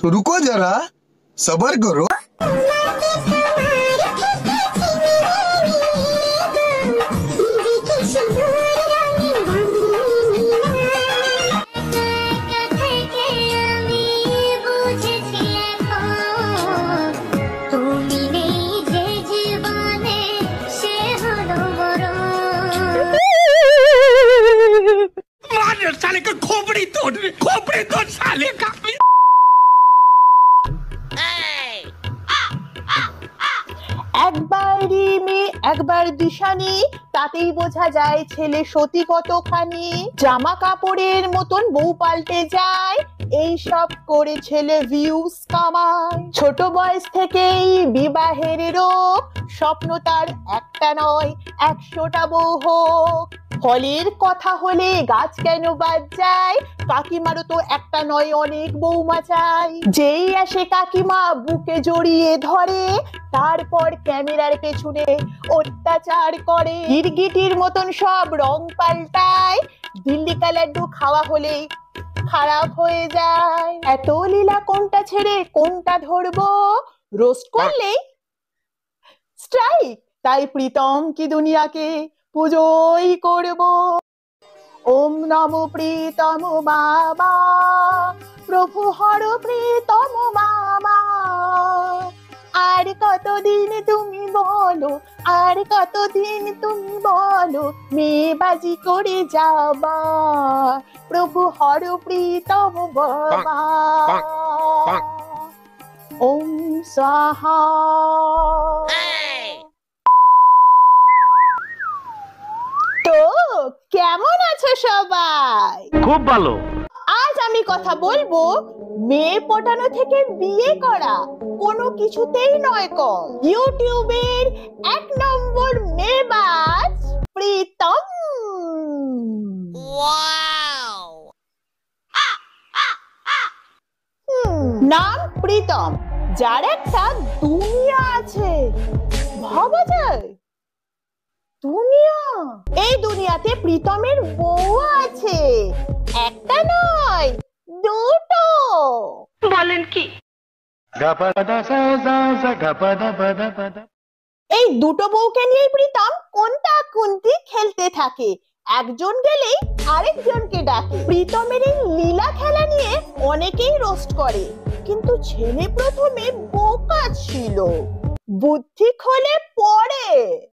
रुको जरा, सबर करो। साले का खोपड़ी तोड़ साले का। একবার মেয়ে একবার দিশানি, তাতেই বোঝা যায় ছেলে সতী কতখানি। জামা কাপড়ের মতন বউ পাল্টে যায়, এই সব করে ছেলে ভিউজ কামায়। ছোট বয়স থেকেই বিবাহের রোগ, স্বপ্ন তার একটা নয় 100টা বউ হোক। ফলের কথা হলে গাছ কেন বাদ যায়, কাকিমারও তো একটা নয় অনেক বৌমা চাই। যেই আসে কাকিমা বুকে জড়িয়ে ধরে, তারপর ক্যামেরার পেছনে অত্যাচার করে। গিরগিটির মতন সব রং পাল্টায়, দিল্লি কা লাড্ডু খাওয়া হলে খারাপ হয়ে যায়। এত লীলা কোনটা ছেড়ে কোনটা ধরবো, রোস্ট করলেই স্ট্রাইক। তাই প্রীতম কি দুনিয়াকে পুজোই করব। ওম নমো প্রীতম বাবা, প্রভু হর প্রীতম বাবা। আর কতদিন তুমি বলো, আর কতদিন তুমি বলো, মেয়ে বাজি করে যাবা, প্রভু হর প্রীতম বাবা। ওম স্বাহা। তো কেমন আছো সবাই? খুব ভালো। আজ আমি কথা বলবো মেয়ে পটানো থেকে বিয়ে করা কোনো কিছুতেই নয় কম। ইউটিউবের 1 নম্বর মেয়েবাজ প্রীতম। নাম প্রীতম, যার একটা দুনিয়া আছে। ভাবা যায় দুনিয়া, এই দুনিয়াতে প্রীতমের বউ আছে, একটা নয় দুটো। বলেন কি? এই দুটো বউকে নিয়ে প্রীতম কোনটা কুন্তি খেলতে থাকে, একজন গেলেই আরেকজনকে ডাকে। প্রীতমের এই লীলা খেলা নিয়ে অনেকেই রোস্ট করে, কিন্তু ছেলে প্রথমে বোকা ছিল, বুদ্ধি খোলে পরে।